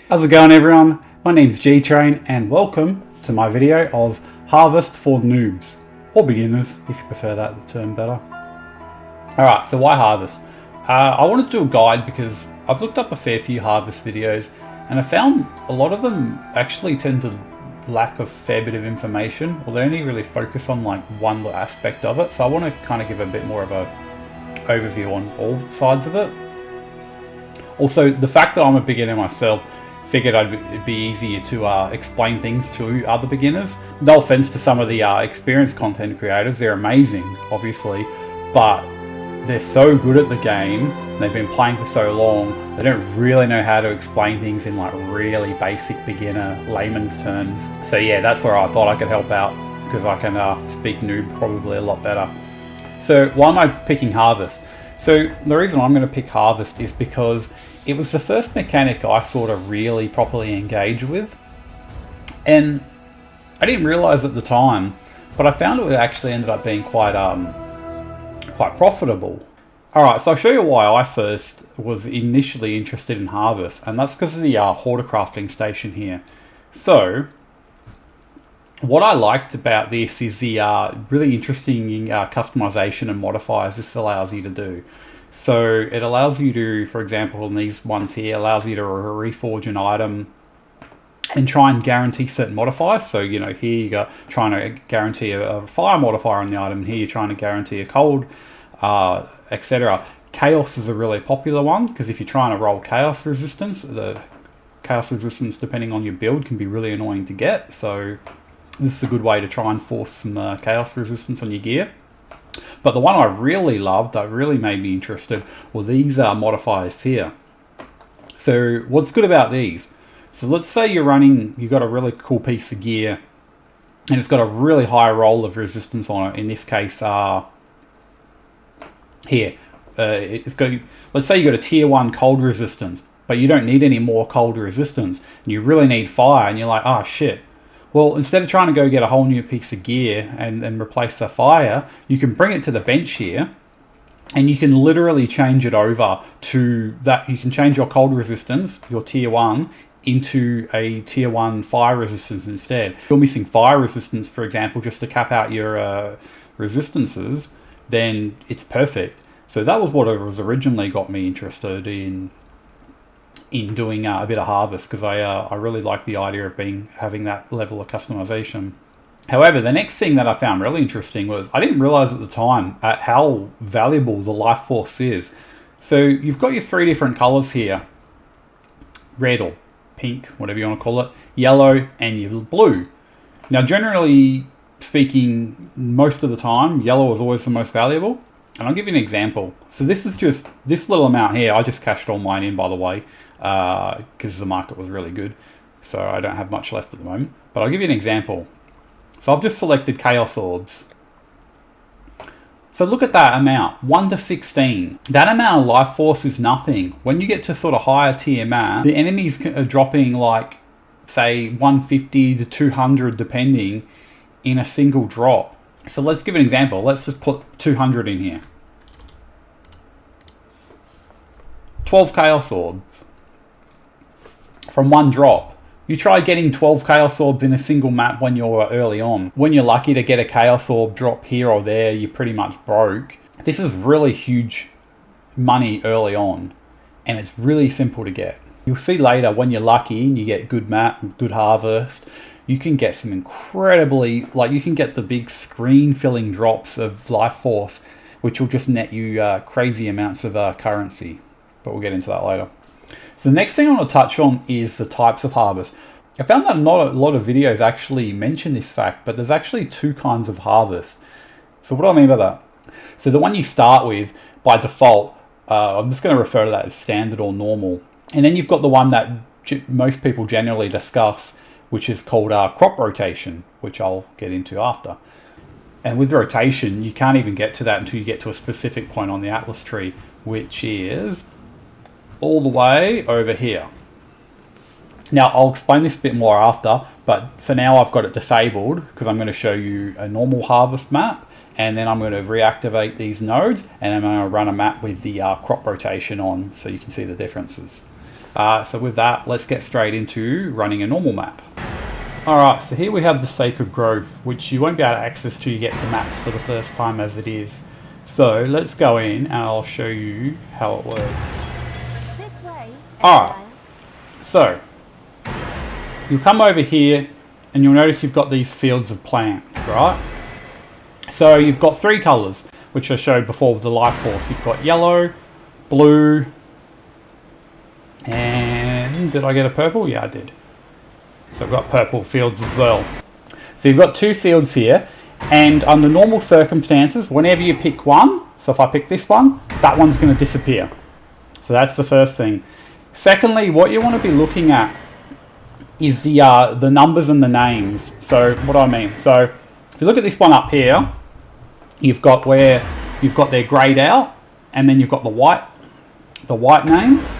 How's it going, everyone? My name's G-Train and welcome to my video of Harvest for Noobs, or beginners if you prefer that term better. Alright, so why Harvest? I wanted to do a guide because I've looked up a fair few Harvest videos and I found a lot of them actually tend to lack a fair bit of information, or they only really focus on like one little aspect of it. So I want to kind of give a bit more of a overview on all sides of it. Also, the fact that I'm a beginner myself, figured it'd be easier to explain things to other beginners. No offense to some of the experienced content creators, they're amazing, obviously, but they're so good at the game, they've been playing for so long, they don't really know how to explain things in like really basic beginner layman's terms. So yeah, that's where I thought I could help out, because I can speak noob probably a lot better. So why am I picking Harvest? So the reason I'm going to pick Harvest is because it was the first mechanic I sort of really properly engaged with, and I didn't realize at the time, but I found it actually ended up being quite profitable. Alright, so I'll show you why I first was initially interested in Harvest, and that's because of the horticulture station here. So what I liked about this is the really interesting customization and modifiers this allows you to do. So it allows you to, for example, in these ones here, allows you to reforge an item and try and guarantee certain modifiers. So, you know, here you're trying to guarantee a fire modifier on the item, and here you're trying to guarantee a cold, etc. Chaos is a really popular one, because if you're trying to roll chaos resistance, the chaos resistance, depending on your build, can be really annoying to get. So this is a good way to try and force some chaos resistance on your gear. But the one I really loved, that really made me interested, were these modifiers here. So what's good about these? So let's say you've got a really cool piece of gear and it's got a really high roll of resistance on it. In this case, here, let's say you got a tier 1 cold resistance, but you don't need any more cold resistance and you really need fire, and you're like, oh shit. Well, instead of trying to go get a whole new piece of gear and replace the fire, you can bring it to the bench here, and you can literally change it over to that. You can change your cold resistance, your tier 1, into a tier 1 fire resistance instead. If you're missing fire resistance, for example, just to cap out your resistances, then it's perfect. So that was what was originally got me interested in doing a bit of Harvest, because I really like the idea of having that level of customization. However, the next thing that I found really interesting was I didn't realize at the time how valuable the life force is. So you've got your 3 different colors here: red or pink, whatever you want to call it, yellow, and your blue. Now, generally speaking, most of the time, yellow is always the most valuable. And I'll give you an example. So this is just this little amount here. I just cashed all mine in, by the way, because the market was really good. So I don't have much left at the moment. But I'll give you an example. So I've just selected Chaos Orbs. So look at that amount, 1 to 16. That amount of life force is nothing. When you get to sort of higher tier map, the enemies are dropping like, say, 150 to 200 depending in a single drop. So let's give an example. Let's just put 200 in here. 12 Chaos Orbs from one drop. You try getting 12 Chaos Orbs in a single map when you're early on. When you're lucky to get a Chaos Orb drop here or there, you're pretty much broke. This is really huge money early on, and it's really simple to get. You'll see later, when you're lucky and you get good map, good harvest, you can get some incredibly, like you can get the big screen filling drops of life force, which will just net you crazy amounts of currency. But we'll get into that later. So the next thing I want to touch on is the types of harvest. I found that not a lot of videos actually mention this fact, but there's actually 2 kinds of harvest. So what do I mean by that? So the one you start with by default, I'm just going to refer to that as standard or normal. And then you've got the one that most people generally discuss, which is called crop rotation, which I'll get into after. And with rotation, you can't even get to that until you get to a specific point on the Atlas tree, which is all the way over here. Now, I'll explain this a bit more after, but for now I've got it disabled because I'm going to show you a normal harvest map, and then I'm going to reactivate these nodes, and I'm going to run a map with the crop rotation on so you can see the differences. So with that, let's get straight into running a normal map. Alright, so here we have the Sacred Grove, which you won't be able to access till you get to maps for the first time as it is. So let's go in and I'll show you how it works. This way. Alright, so you'll come over here and you'll notice you've got these fields of plants, right? So you've got 3 colours, which I showed before with the life force. You've got yellow, blue, and did I get a purple? Yeah, I did. So I've got purple fields as well. So you've got 2 fields here, and under normal circumstances, whenever you pick one, so if I pick this one, that one's going to disappear. So that's the first thing. Secondly, what you want to be looking at is the numbers and the names. So what do I mean? So if you look at this one up here, you've got where you've got their grayed out, and then you've got the white names.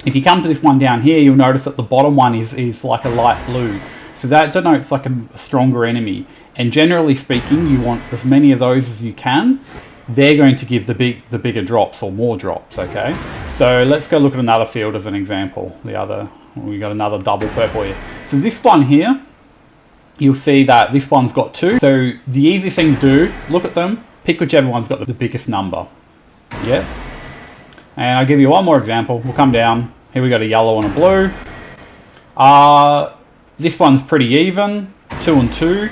If you come to this one down here, you'll notice that the bottom one is like a light blue. So that denotes like a stronger enemy. And generally speaking, you want as many of those as you can. They're going to give the bigger drops or more drops, okay? So let's go look at another field as an example. We got another double purple here. So this one here, you'll see that this one's got 2. So the easiest thing to do, look at them, pick whichever one's got the biggest number. Yeah? And I'll give you one more example. We'll come down. Here we got a yellow and a blue. This one's pretty even, 2 and 2.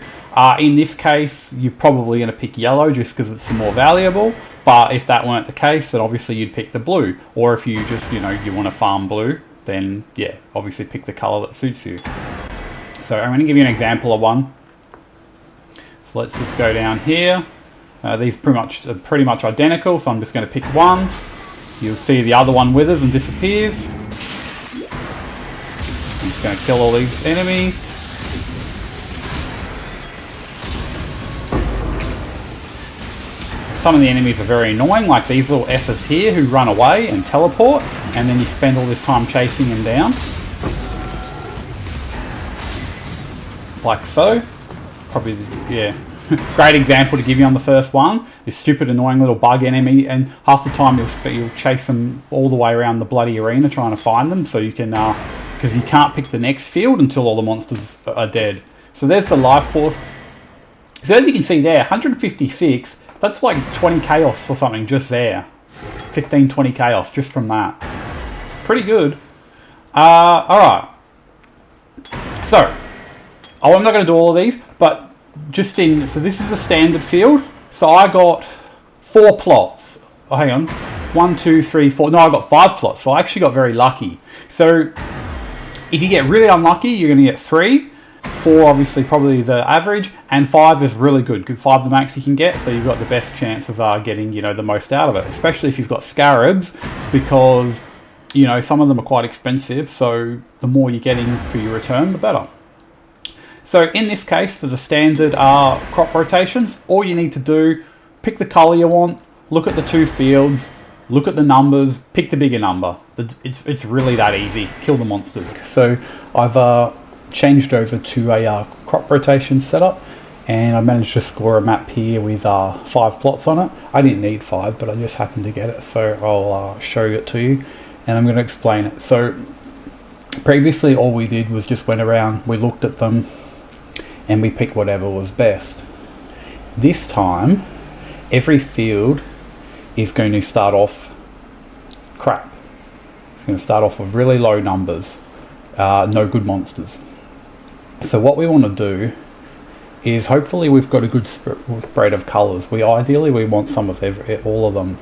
In this case, you're probably going to pick yellow just because it's more valuable. But if that weren't the case, then obviously you'd pick the blue. Or if you just, you want to farm blue, then yeah, obviously pick the color that suits you. So I'm going to give you an example of one. So let's just go down here. These are pretty much identical, so I'm just going to pick one. You'll see the other one withers and disappears. I'm just going to kill all these enemies. Some of the enemies are very annoying, like these little effers here who run away and teleport, and then you spend all this time chasing them down. Like so. Probably, yeah. Great example to give you on the first one. This stupid annoying little bug enemy, and half the time you'll chase them all the way around the bloody arena trying to find them, so you can because you can't pick the next field until all the monsters are dead. So there's the life force. So as you can see there, 156, that's like 20 chaos or something just there. 15, 20 chaos just from that. It's pretty good. Alright. So I'm not going to do all of these, but so this is a standard field. So I got 4 plots. Oh, hang on. 1, 2, 3, 4. No, I got 5 plots. So I actually got very lucky. So if you get really unlucky, you're going to get 3. 4 obviously probably the average, and 5 is really good. 5 the max you can get, so you've got the best chance of getting the most out of it. Especially if you've got scarabs, because some of them are quite expensive. So the more you're getting for your return, the better. So in this case, for the standard crop rotations, all you need to do, pick the colour you want, look at the 2 fields, look at the numbers, pick the bigger number. It's really that easy. Kill the monsters. So I've changed over to a crop rotation setup, and I managed to score a map here with 5 plots on it. I didn't need 5, but I just happened to get it, so I'll show it to you, and I'm going to explain it. So previously all we did was just went around, we looked at them, and we picked whatever was best. This time, every field is going to start off crap. It's going to start off with really low numbers, no good monsters. So what we want to do is, hopefully we've got a good spread of colours. Ideally we want some of all of them.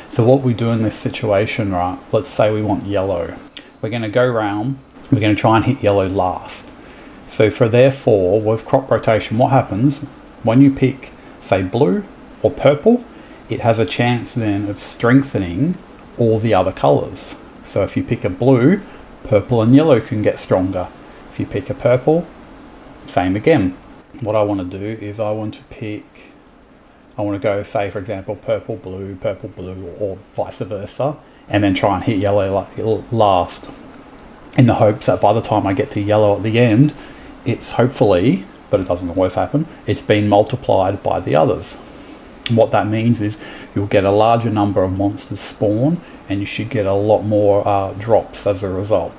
So what we do in this situation, right, let's say we want yellow. We're going to go round, we're going to try and hit yellow last. So therefore, with crop rotation, what happens when you pick, say, blue or purple, it has a chance then of strengthening all the other colours. So if you pick a blue, purple and yellow can get stronger. If you pick a purple, same again. What I want to do is I want to go, say, for example, purple, blue, or vice versa, and then try and hit yellow last, in the hopes that by the time I get to yellow at the end, it's hopefully, but it doesn't always happen, it's been multiplied by the others. What that means is you'll get a larger number of monsters spawn, and you should get a lot more drops as a result.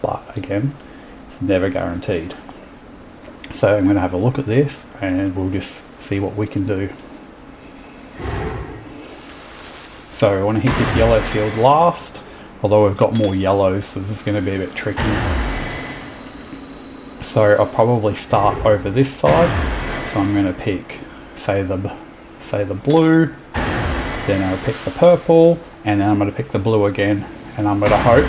But again, it's never guaranteed. So I'm going to have a look at this and we'll just see what we can do. So I want to hit this yellow field last, although we've got more yellows, so this is going to be a bit tricky. So I'll probably start over this side. So I'm going to pick, say the blue, then I'll pick the purple, and then I'm going to pick the blue again, and I'm going to hope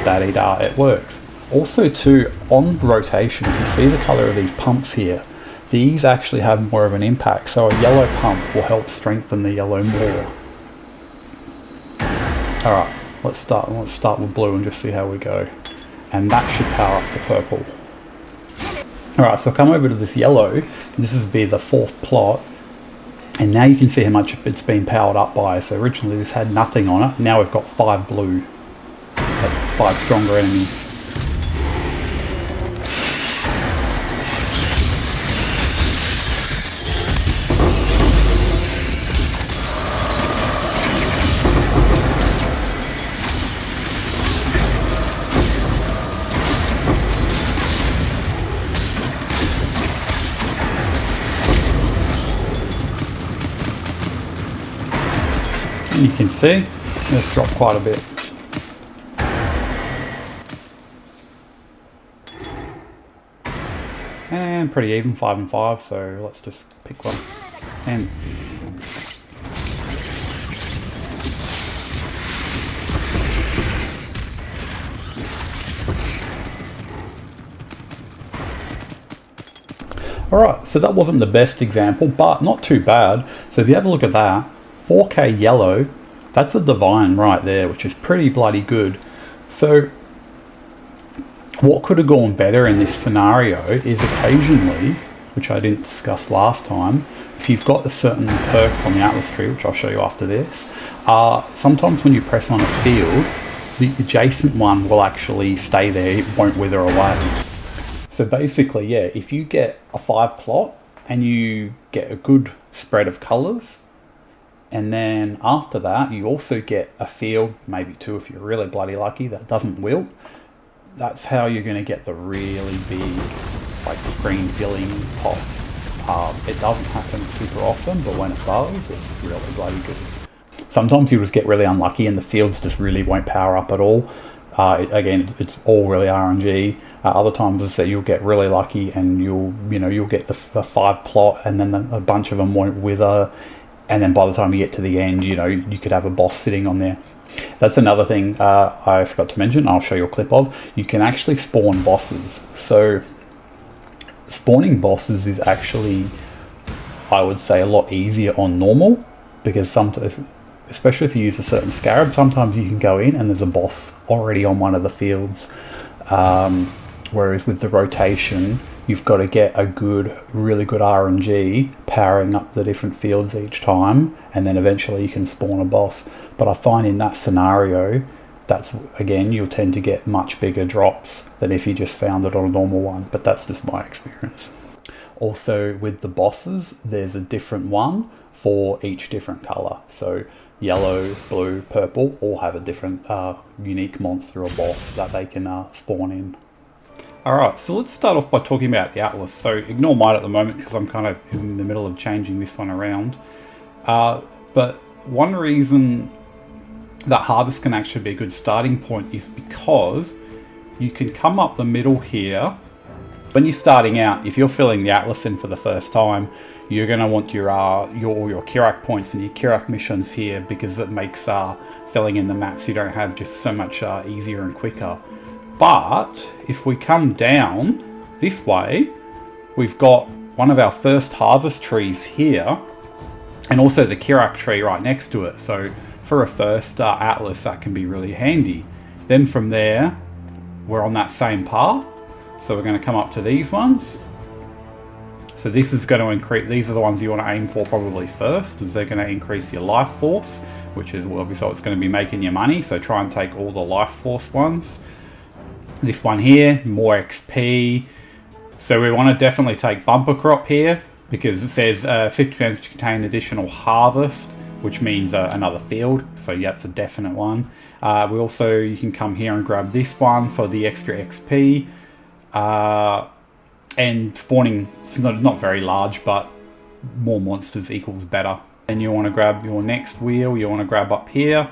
that it works. Also too, on rotation, if you see the color of these pumps here, these actually have more of an impact. So a yellow pump will help strengthen the yellow more. Alright, let's start with blue and just see how we go. And that should power up the purple. Alright, so come over to this yellow, and this is be the 4th plot. And now you can see how much it's been powered up by. So originally this had nothing on it. Now we've got 5 blue, 5 stronger enemies. And you can see it's dropped quite a bit. And pretty even, 5 and 5, so let's just pick one. And alright, so that wasn't the best example, but not too bad. So if you have a look at that, 4K yellow, that's a divine right there, which is pretty bloody good. So what could have gone better in this scenario is occasionally, which I didn't discuss last time, if you've got a certain perk on the Atlas tree, which I'll show you after this, sometimes when you press on a field, the adjacent one will actually stay there, it won't wither away. So basically, yeah, if you get a 5 plot and you get a good spread of colours, and then after that, you also get a field, maybe 2 if you're really bloody lucky, that doesn't wilt. That's how you're going to get the really big, like, screen filling pops. It doesn't happen super often, but when it does, it's really bloody good. Sometimes you just get really unlucky and the fields just really won't power up at all. Again, it's all really RNG. Other times, as I said, you'll get really lucky and you'll get the 5 plot, and then a bunch of them won't wither. And then by the time you get to the end, you could have a boss sitting on there. That's another thing I forgot to mention. I'll show you a clip of. You can actually spawn bosses. So spawning bosses is actually, I would say, a lot easier on normal, because sometimes, especially if you use a certain scarab, sometimes you can go in and there's a boss already on one of the fields. Whereas with the rotation, you've got to get a really good RNG powering up the different fields each time, and then eventually you can spawn a boss. But I find in that scenario, again, you'll tend to get much bigger drops than if you just found it on a normal one, but that's just my experience. Also with the bosses, there's a different one for each different color. So yellow, blue, purple all have a different unique monster or boss that they can spawn in. Alright, so let's start off by talking about the Atlas. So ignore mine at the moment because I'm kind of in the middle of changing this one around. But one reason that Harvest can actually be a good starting point is because you can come up the middle here. When you're starting out, if you're filling the Atlas in for the first time, you're going to want your Kirak points and your Kirak missions here, because it makes filling in the maps you don't have just so much easier and quicker. But if we come down this way, we've got one of our first harvest trees here, and also the Kirak tree right next to it. So for a first Atlas, that can be really handy. Then from there, we're on that same path. So we're going to come up to these ones. So this is going to increase, these are the ones you want to aim for probably first, as they're going to increase your life force, which is obviously what's going to be making you money. So try and take all the life force ones. This one here, more XP. So we want to definitely take Bumper Crop here. because it says 50% to contain additional harvest, which means another field. So yeah, it's a definite one. You can come here and grab this one for the extra XP. And spawning is not very large, but more monsters equals better. Then you want to grab your next wheel, you want to grab up here.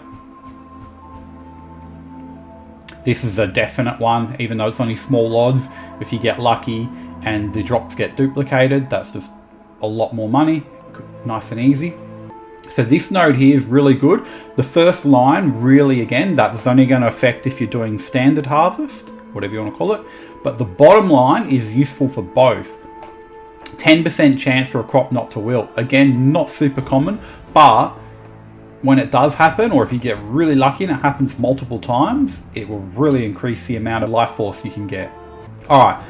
This is a definite one, even though it's only small odds. If you get lucky and the drops get duplicated, that's just a lot more money. Nice and easy. So this node here is really good. The first line, really, again, that was only going to affect if you're doing standard harvest, whatever you want to call it. But the bottom line is useful for both. 10% chance for a crop not to wilt. Again, not super common, but when it does happen, or if you get really lucky and it happens multiple times, it will really increase the amount of life force you can get. Alright,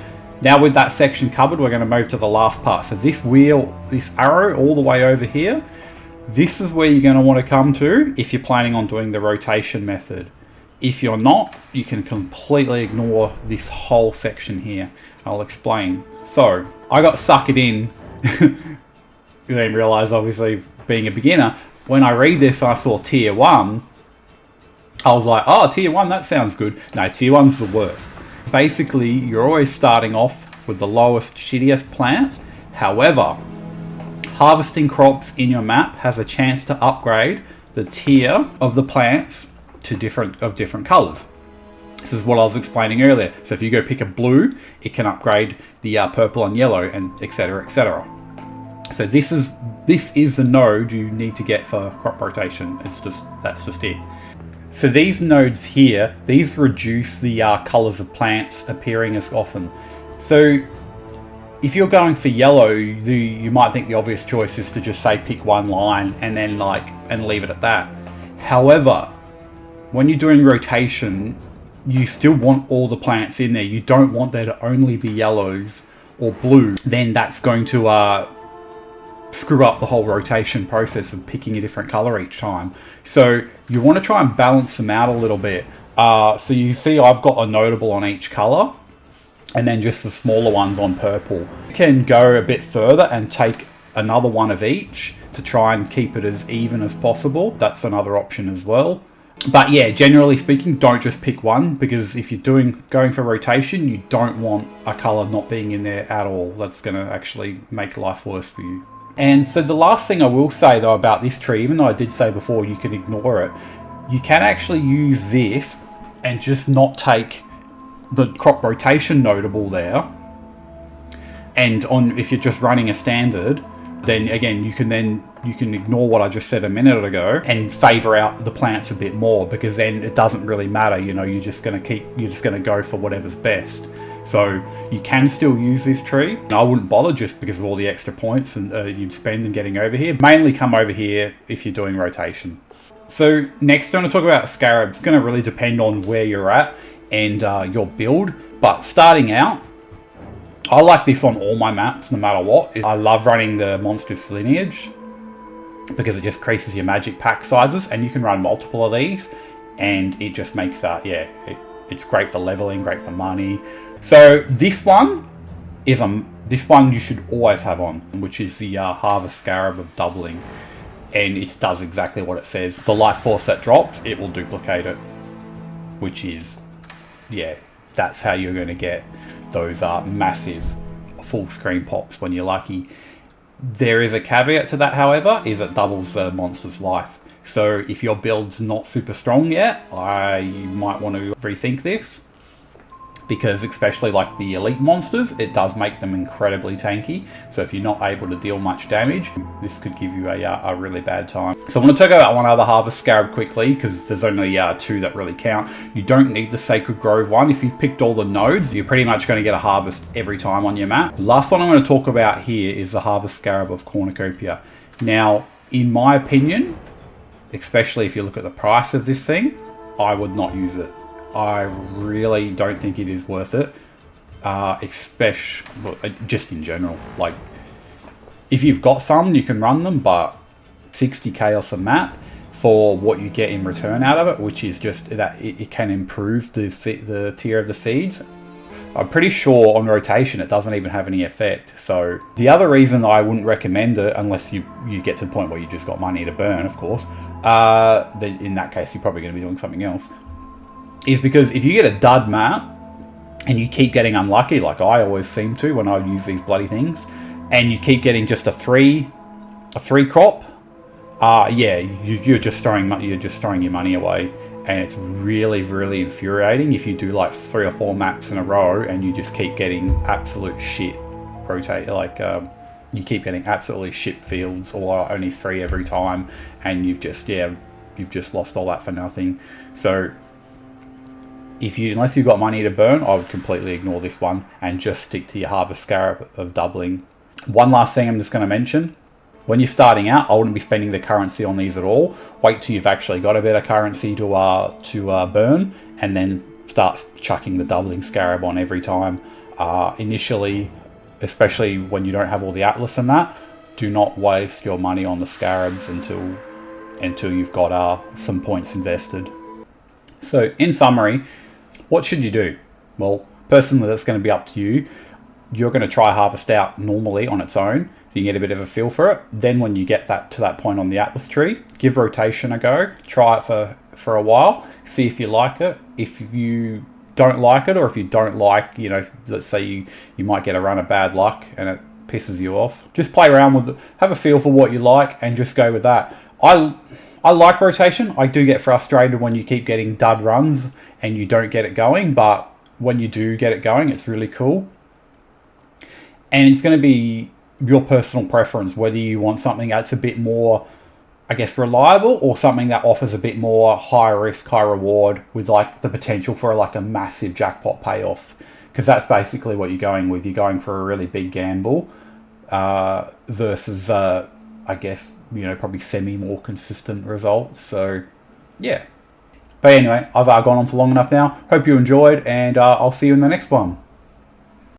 now with that section covered, we're going to move to the last part. So this wheel, this arrow all the way over here, this is where you're going to want to come to if you're planning on doing the rotation method. If you're not, you can completely ignore this whole section here. I'll explain. So, I got suckered in. You didn't realize, obviously, being a beginner. When I read this, I saw tier 1. I was like, oh, tier 1, that sounds good. No, tier 1's the worst. Basically, you're always starting off with the lowest, shittiest plants. However, harvesting crops in your map has a chance to upgrade the tier of the plants to different colors. This is what I was explaining earlier. So if you go pick a blue, it can upgrade the purple and yellow, and etc, etc. So this is the node you need to get for crop rotation. That's just it. So these nodes here, these reduce the colors of plants appearing as often. So if you're going for yellow, you might think the obvious choice is to just say pick one line and then and leave it at that. However, when you're doing rotation, you still want all the plants in there. You don't want there to only be yellows or blue. Then that's going to screw up the whole rotation process of picking a different color each time. So you want to try and balance them out a little bit. So you see I've got a notable on each color, and then just the smaller ones on purple. You can go a bit further and take another one of each to try and keep it as even as possible. That's another option as well. But yeah, generally speaking, don't just pick one, because if you're going for rotation, you don't want a color not being in there at all. That's going to actually make life worse for you. And so the last thing I will say though about this tree, even though I did say before you can ignore it, you can actually use this and just not take the crop rotation notable there. And if you're just running a standard, then again you can ignore what I just said a minute ago and favor out the plants a bit more, because then it doesn't really matter, you're just going to go for whatever's best. So you can still use this tree. And I wouldn't bother just because of all the extra points and you'd spend in getting over here. Mainly come over here if you're doing rotation. So next I'm going to talk about scarab. It's going to really depend on where you're at and your build, but starting out, I like this on all my maps no matter what. I love running the monstrous lineage because it just increases your magic pack sizes, and you can run multiple of these, and it just makes it's great for leveling, great for money. So this one you should always have on, which is the Harvest Scarab of doubling, and it does exactly what it says. The life force that drops, it will duplicate it, which is, that's how you're going to get those massive full screen pops when you're lucky. There is a caveat to that, however, is it doubles the monster's life. So if your build's not super strong yet, you might want to rethink this, because especially like the elite monsters, it does make them incredibly tanky. So if you're not able to deal much damage, this could give you a really bad time. So I want to talk about one other Harvest Scarab quickly, because there's only two that really count. You don't need the Sacred Grove one. If you've picked all the nodes, you're pretty much going to get a harvest every time on your map. The last one I'm going to talk about here is the Harvest Scarab of Cornucopia. Now, in my opinion, especially if you look at the price of this thing, I would not use it. I really don't think it is worth it, especially just in general. Like, if you've got some, you can run them, but 60 chaos a map for what you get in return out of it, which is just that it can improve the tier of the seeds. I'm pretty sure on rotation it doesn't even have any effect. So the other reason I wouldn't recommend it, unless you get to the point where you just got money to burn, of course, then in that case you're probably going to be doing something else, is because if you get a dud map and you keep getting unlucky, like I always seem to when I use these bloody things, and you keep getting just a three crop, yeah, you're just throwing your money away. And it's really, really infuriating if you do like 3 or 4 maps in a row and you just keep getting absolute shit you keep getting absolutely shit fields, or only 3 every time, and you've just lost all that for nothing. So unless you've got money to burn, I would completely ignore this one and just stick to your Harvest Scarab of doubling. One last thing I'm just going to mention. When you're starting out, I wouldn't be spending the currency on these at all. Wait till you've actually got a bit of currency to burn, and then start chucking the doubling scarab on every time. Initially, especially when you don't have all the atlas and that, do not waste your money on the scarabs until you've got some points invested. So, in summary, what should you do? Well, personally, that's going to be up to you. You're going to try Harvest out normally on its own, so you can get a bit of a feel for it. Then when you get to that point on the Atlas tree, give rotation a go. Try it for a while. See if you like it. If you don't like it, or if you don't like, let's say you might get a run of bad luck and it pisses you off, just play around with it. Have a feel for what you like and just go with that. I like rotation. I do get frustrated when you keep getting dud runs and you don't get it going, but when you do get it going, it's really cool. And it's going to be your personal preference, whether you want something that's a bit more, I guess, reliable, or something that offers a bit more high risk, high reward with like the potential for like a massive jackpot payoff. Because that's basically what you're going with. You're going for a really big gamble versus, I guess, probably more consistent results. So, yeah. But anyway, I've gone on for long enough now. Hope you enjoyed, and I'll see you in the next one.